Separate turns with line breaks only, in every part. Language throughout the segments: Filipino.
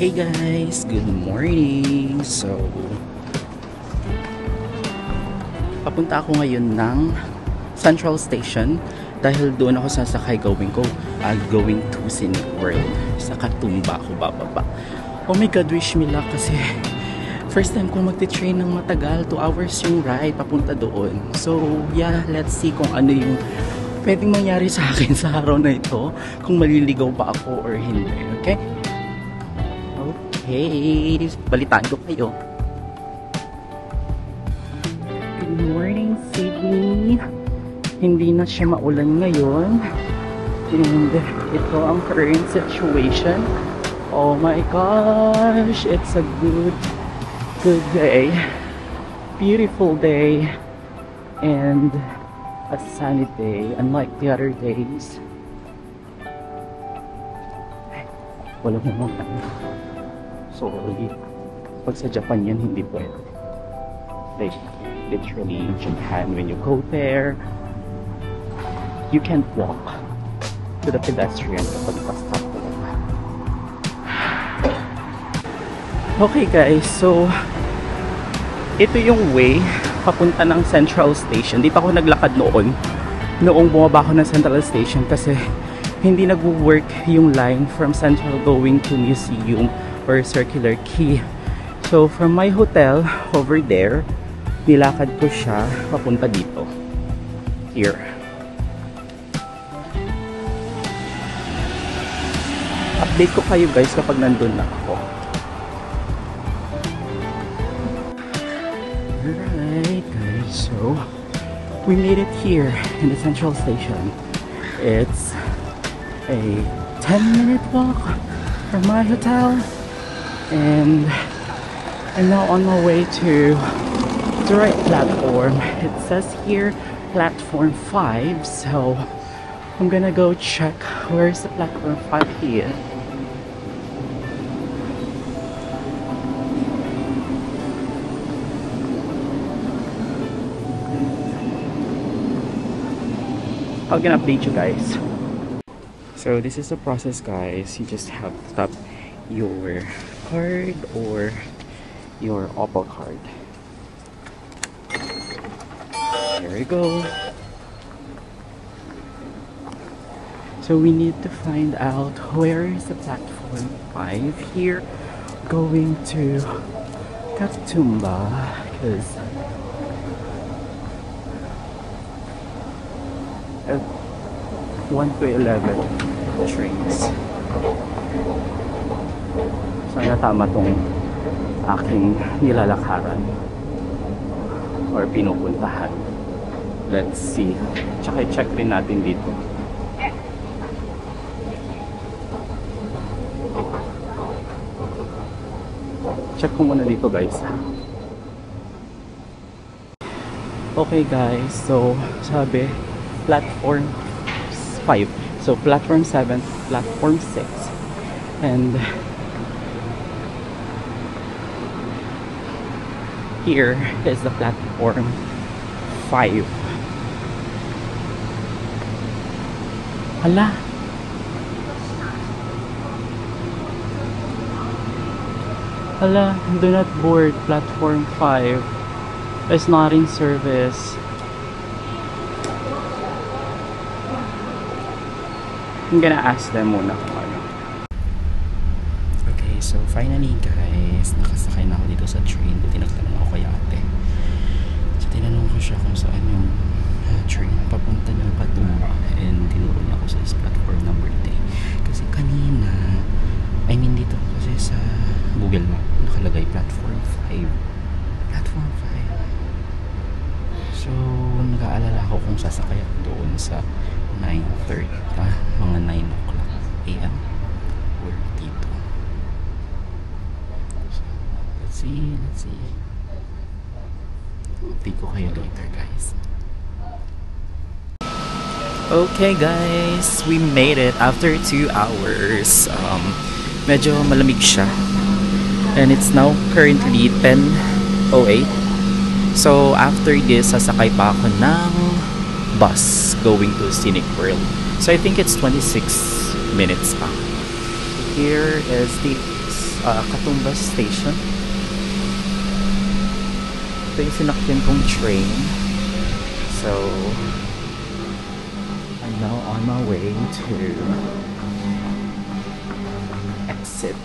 Hey guys, good morning. So, papunta ako ngayon ng Central Station dahil doon ako sasakay going to Scenic World. Sa Katoomba ako bababa. Oh my god, wish me luck kasi first time ko magti-train ng matagal. 2 hours yung ride papunta doon. So, yeah, let's see kung ano yung pwedeng mangyari sa akin sa araw na ito, kung maliligaw pa ako or hindi. Okay? Okay, balitaan ko kayo. Good morning, Sydney. Hindi na siya maulan ngayon. And ito ang current situation. Oh my gosh, it's a good day. Beautiful day. And a sunny day, unlike the other days. Walang umulan. Sorry. Pag sa Japan yan, hindi pwede. Like, literally, in Japan, when you go there, you can't walk to the pedestrian kapag pa-stop talaga. Okay guys, so ito yung way papunta ng Central Station. Di pa ako naglakad noong bumaba ako ng Central Station kasi hindi nag-work yung line from Central going to Museum or Circular Quay. So from my hotel over there, nilakad ko siya papunta dito. Here. Update ko kayo guys kapag nandun na ako. Alright guys, so we made it here in the Central Station. It's a 10-minute walk from my hotel and I'm now on my way to the right platform. It says here platform 5, so I'm gonna go check where's the platform 5 here. I'm gonna update you guys. So this is the process guys. You just have to tap your card or your Opal card. There we go. So we need to find out where is the platform 5 here going to Katoomba, because 1 to 11 trains. Sana tama tong aking nilalakaran or pinupuntahan. Let's see. Tsaka i-check rin natin dito. Check ko muna dito guys. Okay guys, so sabi platform 5. So platform 7, platform 6. And here is the platform 5. Hala. Hala, do not board platform 5. It's not in service. I'm gonna ask them muna kung ano. Okay, so finally guys, nakasakay na ako dito sa train. Tinagtanong ako kay ate. So tinanong ko siya kung saan yung train papunta ng Katoomba, and tinuro niya ako sa platform number 3. Kasi kanina, I mean dito kasi sa Google Map nakalagay platform 5. Platform 5. So nag-aalala ako kung sasakay ako doon sa 9:30, mga 9 o'clock AM or dito. So, let's see. Update ko kayo later guys. Okay guys, we made it after 2 hours. Medyo malamig siya. And it's now currently 10:08. So after this, sasakay pa ako ng bus going to Scenic World. So I think it's 26 minutes pa. Here is the Katumbas Station. Ito yung sinakyan kong train. So, I'm now on my way to exit.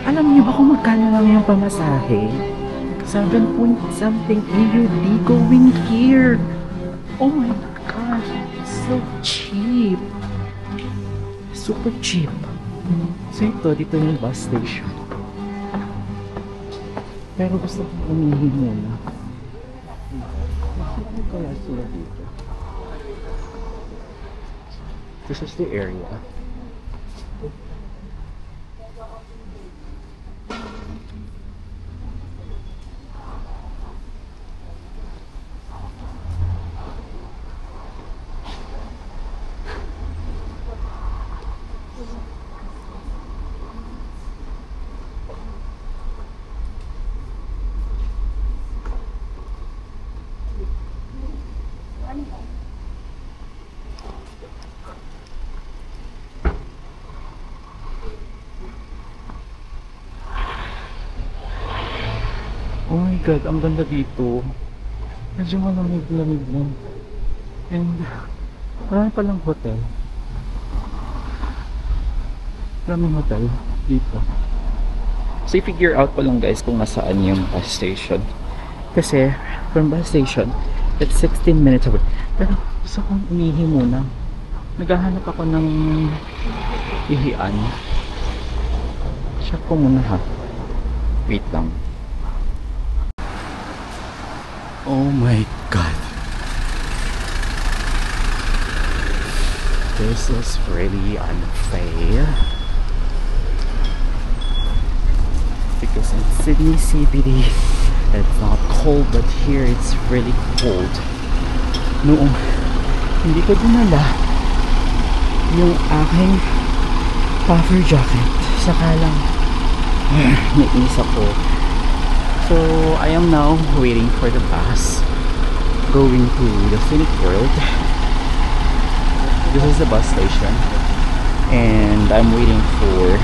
Alam niyo ba kung magkano lang yung pamasahe? 7 point something AUD going here. Oh my gosh, so cheap. Super cheap. So ito, dito yung bus station. Pero gusto ko umihi muna. Ano kaya sila dito? This is the area. Oh my god, ang ganda dito. Medyo malamig-lamig lang. And marami palang hotel. Maraming hotel dito. So i-figure out ko lang guys kung nasaan yung bus station. Kasi from bus station, it's 16 minutes away. Pero gusto kong umihi muna. Naghahanap ako ng ihian. Check ko muna ha. Wait lang. Oh my god. This is really unfair. Because in Sydney CBD, it's not cold, but here it's really cold. Noong hindi ko dinala yung aking puffer jacket, saka lang nainis ako. So I am now waiting for the bus going to the Scenic World. This is the bus station and I'm waiting for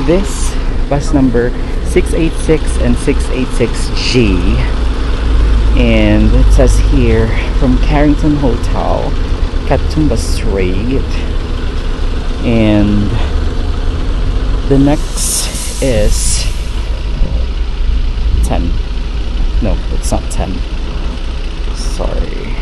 this bus number 686 and 686G, and it says here from Carrington Hotel, Katoomba Street, and the next is 10. No, it's not 10. Sorry.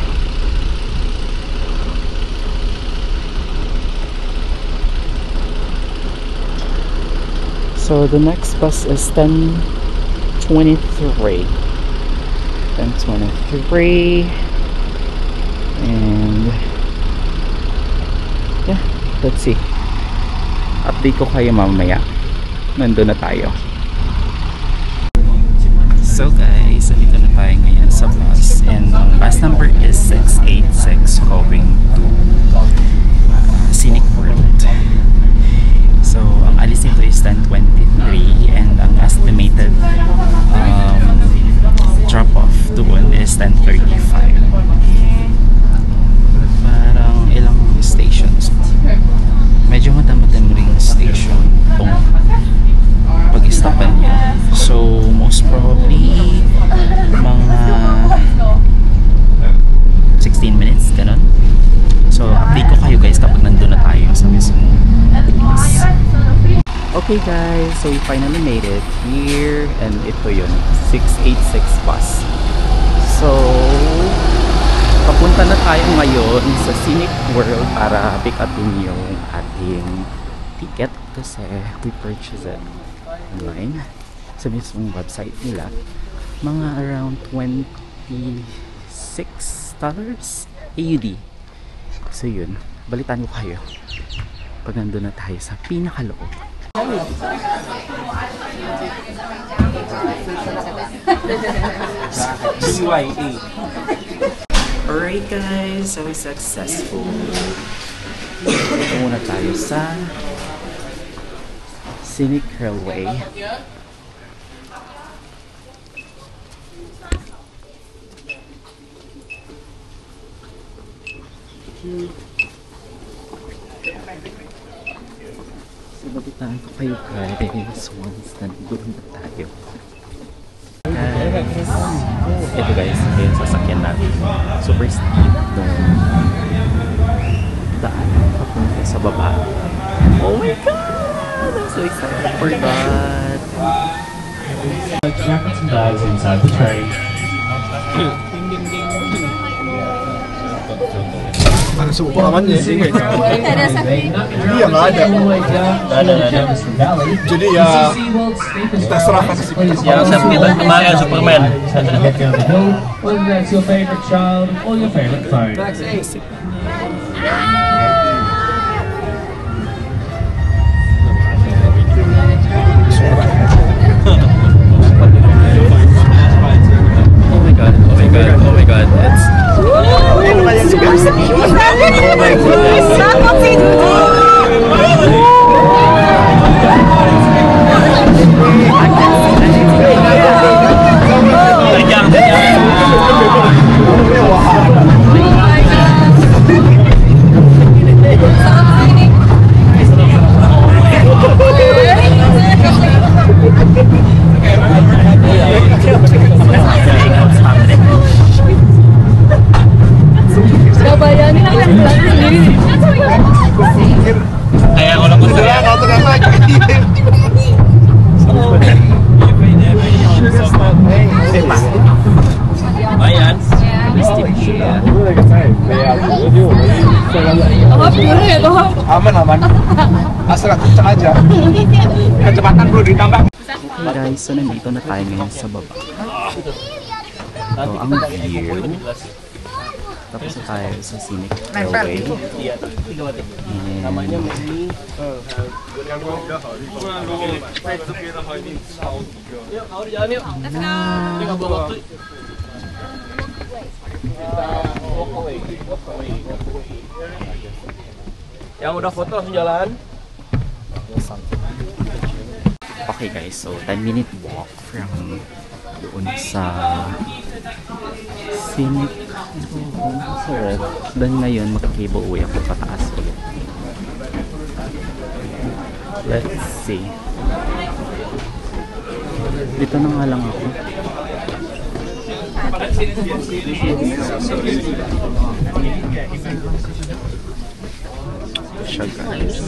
So the next bus is 10:23. 10:23. And yeah, let's see. Update ko kayo mamaya. Nandun na tayo. So guys, dito na tayo ngayon sa bus, and ang bus number is 686 going to Scenic World. So ang alis nito is 10:23 and ang estimated drop off doon is 10:35. Parang ilang stations. Medyo madami-dami ring station itong pag-stopan niya. So most probably mga 16 minutes ganun. So update ko kayo guys Okay guys, so we finally made it here, and ito yun, 686 bus. So, papunta na tayo ngayon sa Scenic World para pick upin yung ating ticket kasi we purchased it online sa mismong website nila. Mga around $26 AUD. So yun, balitan ko kayo pag nandun na tayo sa pinakaloob. Alright guys, so successful. Ito muna tayo sa Scenic Railway. So, babitaan ko kayo guys once nandun na tayo. Guys, ito guys, ito yung sasakyan natin. Super steep nung daan papunta sa baba. Oh my god! I'm so excited for that!
Jackets and bags inside the train.
Ano suko naman eh. Hindi yan ada. Jadi ya terserah kan si
Yang saya kita kemarin Superman. Whether that's your favorite child or your favorite phone.
Oh my god, oh my god, oh my god, it's... Oh my
Kaya ko lang gusto yan. Ayan.
aman aman. Asal kencang aja. Kecepatan perlu ditambah.
Okay guys, so nandito na tayo ngayon sa baba. Ito ang view. Tapos na tayo sa Scenic Railway.
Yang udah foto langsung jalan.
Okay guys, so 10-minute walk from doon sa Scenic World. Then ngayon magka-cable way ako pataas ulit. Let's see. Dito na nga lang ako. Siya guys.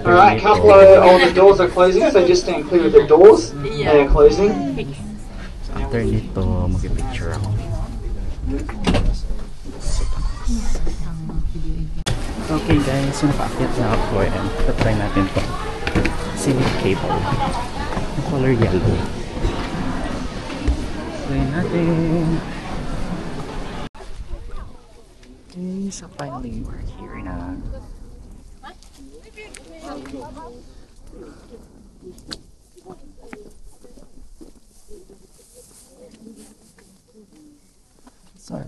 Alright, a couple of all the doors are closing, so just stand clear of the doors. They are closing.
So after nito, mag-picture ako. Okay guys, so nakaakyat na ako and tatry natin to. Scenic cable. Yung color yellow. Try natin. Okay, so finally we're here na. Sorry.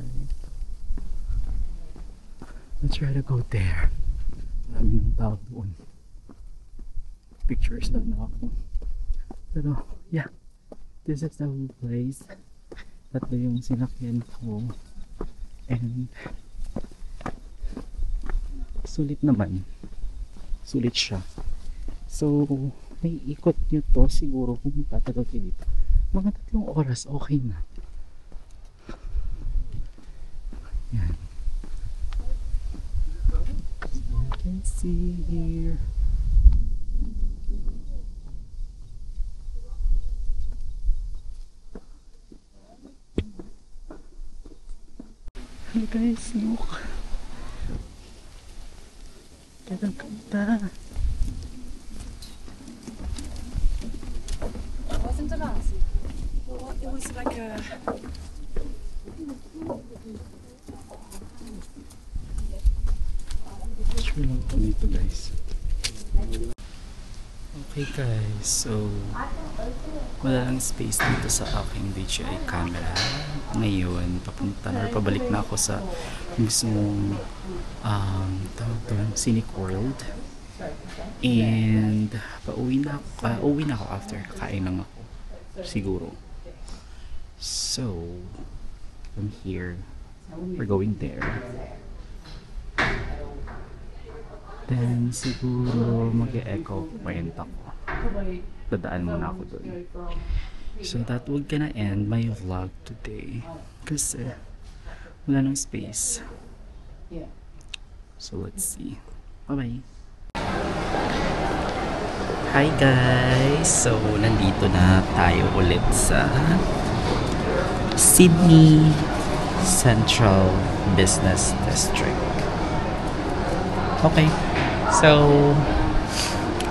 Let's try to go there. Marami ng tao doon. Pictures na ako. Pero, yeah. This is the whole place. Tatlo yung sinakyan ko. And sulit naman. Sulit siya. So, may ikot nyo to siguro kung tatagal kayo dito. Mga 3 oras, okay na. Yan. Okay. Let's see here. Hey guys, look. Ganda ganda.
Wasn't a mouse. It was like a.
Sure lang po nito guys. Okay guys, so wala lang space dito sa aking DJI camera. Ngayon, papunta na or pabalik na ako sa mismong tawag doon, Scenic World. And uwi na ako after. Kain lang ako. Siguro. So, from here, we're going there. Then, siguro mag-echo point ako. Dadaan muna ako doon. So that would gonna end my vlog today. Kasi wala nang space. So let's see. Bye-bye. Hi guys! So nandito na tayo ulit sa Sydney Central Business District. Okay. So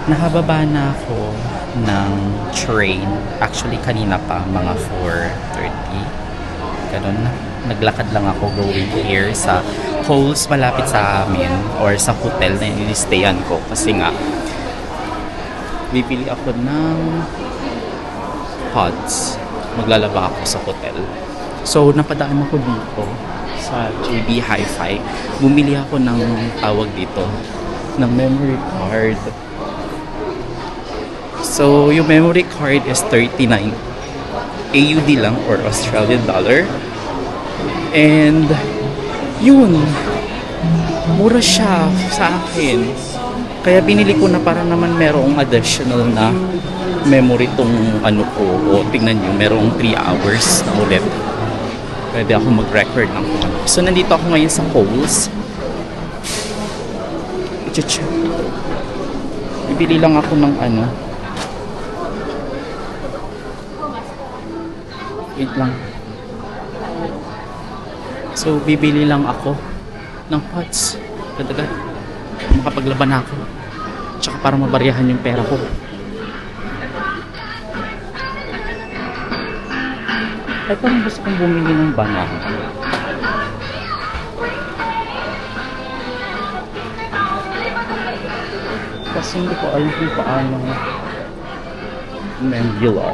nakababa na ako ng train. Actually kanina pa mga 4:30. Ganun. Naglakad lang ako going here sa Coles malapit sa amin or sa hotel na inistayan ko kasi nga bibili ako ng pods. Maglalaba ako sa hotel. So napadaan ako dito sa JB Hi-Fi. Bumili ako ng tawag dito ng memory card. So yung memory card is 39 AUD lang or Australian dollar. And yun, mura siya sa akin. Kaya binili ko na para naman merong additional na memory tong ano ko. O tingnan nyo, merong 3 hours na ulit. Pwede ako mag-record ng kung ano. So nandito ako ngayon sa Coles. Bibili lang ako ng ano. Wait lang. So bibili lang ako ng pods. Dadagat. Makapaglaban na ako. Tsaka para mabariyahan yung pera ko. Ay parang gusto kong bumili ng banana. Kasi hindi ko alam kung paano mangular.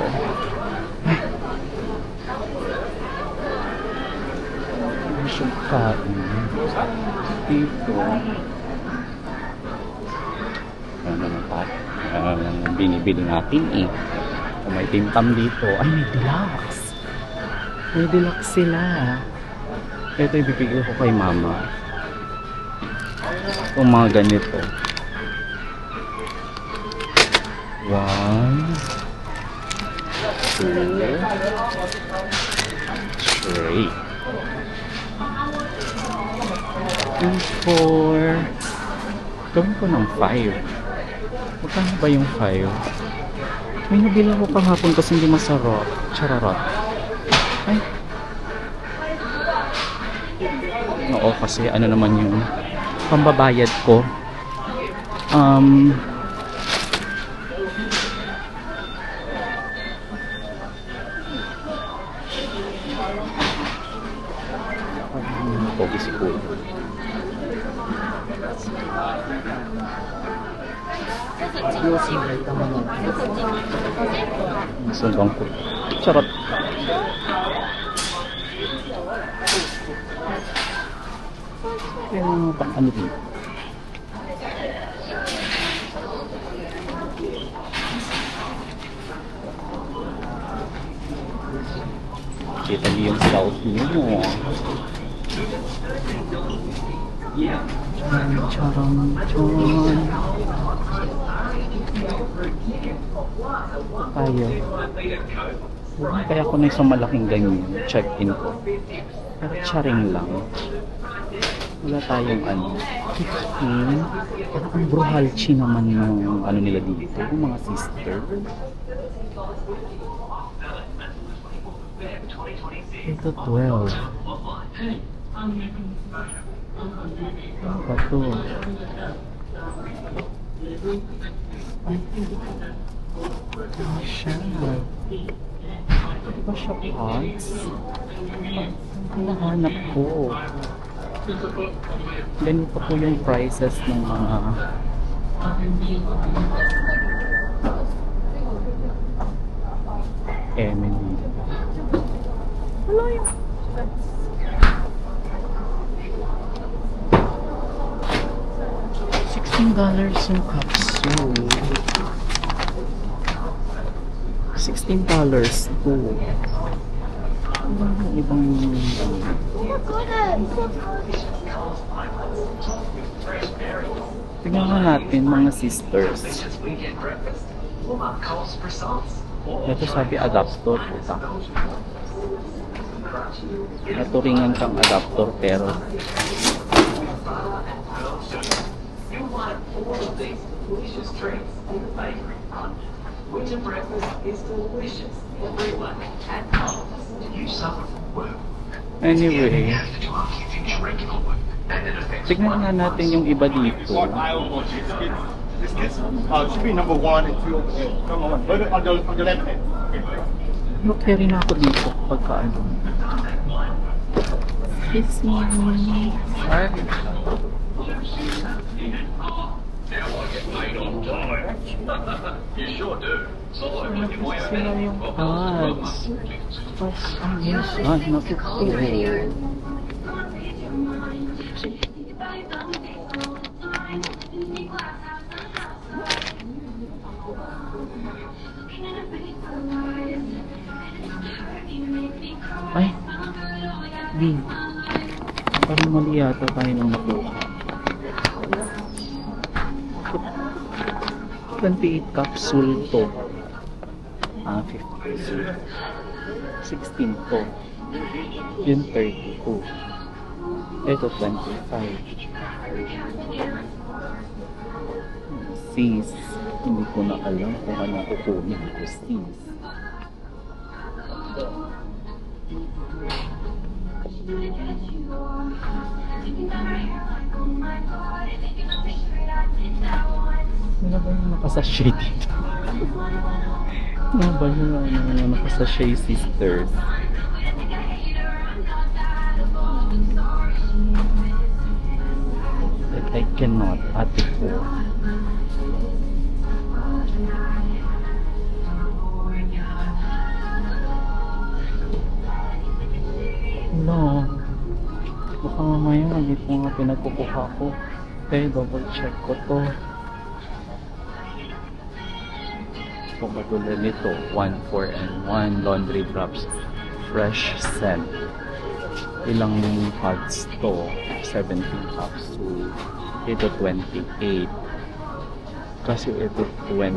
Hindi siya kain. Dito. Ano naman tayo? Binibili natin eh. Kung may timtam dito. Ay, may deluxe. May deluxe sila. Ito ibibigay ko kay mama. Kung mga ganito. 1, 2, 3, and 4. Gawin ko ng 5. Magkano ba yung 5? May nabila ko kahapon kasi hindi masarap. Chararot. Ay. Oo, kasi ano naman yung pambabayad ko. Pogi siguro. Sumbang ko. Charot. Yung pang ano din. Kita niyo yung self niyo. Charong. Tayo. Kaya ako na isang malaking ganyan. Check-in ko. Pero charing lang. Wala tayong ano. 15. Parang ang bruhalchi naman ng ano nila dito, mga sister. Ito 12. Ano ba to? Ay, ano siya? Ano ba siya pods? Hinahanap ko. Ganito po yung prices ng mga Emily. Wala yun. $16 yung capsule. $16 po. Ibang tingnan nga natin mga sisters. Ito sabi adapter. Naturingan kang adapter pero anyway, tignan nga natin yung iba dito.
Should be number 1 and 2 over there. Number 1. On the left hand.
Carry na ako dito pagka ano. Kiss me. Sila yung cards. Tapos ang yan, nakikita. Ay, di. Parang mali yata tayo nang nakuha. 28 capsule to. 50. 16 to. Yun 32. Ito 25. Sis. Hindi ko na alam kung anong kukunin ko sis. Ano ba yung nakasashay dito? Ano ba yung nakasashay sisters? That I cannot ate ko. No. Baka mamaya magit mo nga pinagkukuha ko. Okay, double check ko to. Kung katulad nito, 1-4-N-1 laundry drops fresh scent. Ilang pods to? 17 capsule. Ito 28. Kasi ito 20.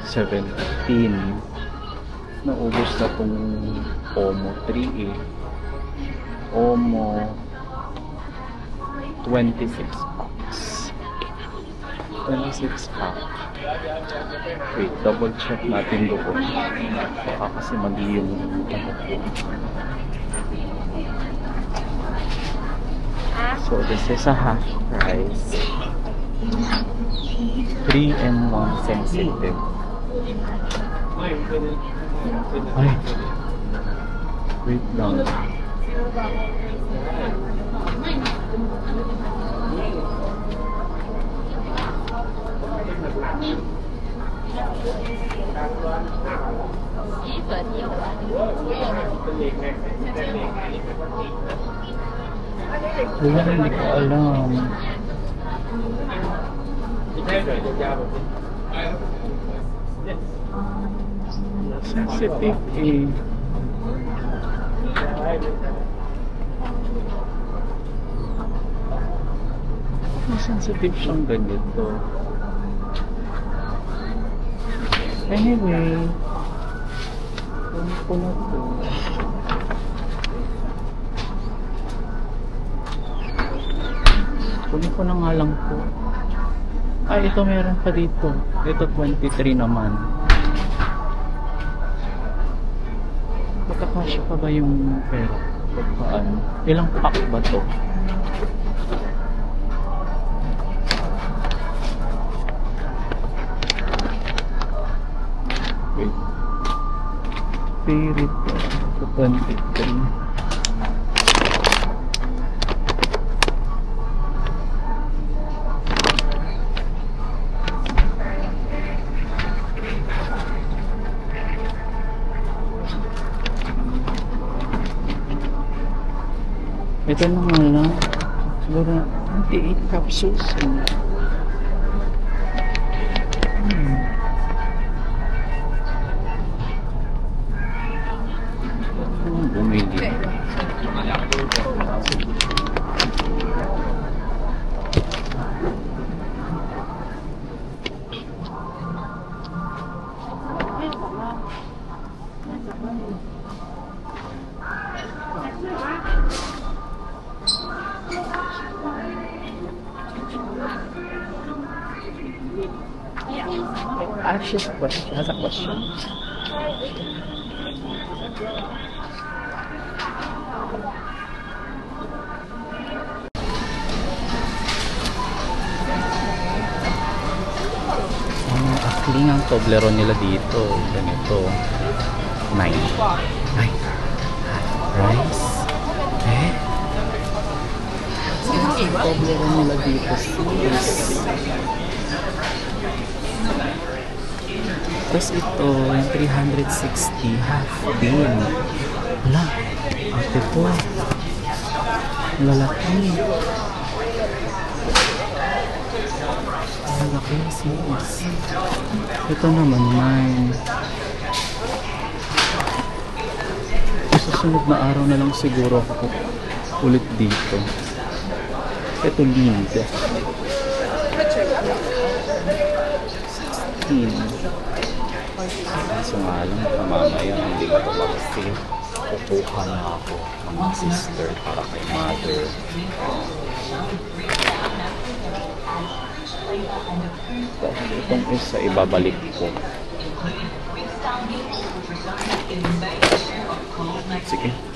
17. Naubos na tong Omo 3 eh. Omo 26 packs. 26 packs. Wait, double check natin doon. Baka kasi mali yung ano ko. So this is a half price. 3-in-1 sensitive. Ay, wait lang. Wala, hindi ko alam. Sensitive eh. Sensitive siyang ganito. Anyway, ano ko na to? Kunin ko na nga lang po. Ay, ito meron pa dito. Ito 23 naman. Magkakasya pa ba yung pera? Paano? Ilang pack ba to? Wait. Spirit. Ito 23. Ito na nga lang. Siguro 28 capsules. Bumili. Ashes question. Has a question. Akling ang Toblerone nila dito. Ganito. 9. Ay. Rice. Eh? Toblerone nila dito. 6. Tapos ito, yung 360, half din. Wala. Ate po. Lalaki. Lalaki, sis. Ito naman, 9. Susunod na araw na lang siguro ako ulit dito. Ito, lead. 16. Kaso nga lang, mamaya hindi ko ito mag-save. Kukuha na ako ng mga sister para kay mother. Tapos itong isa ibabalik ko. Sige.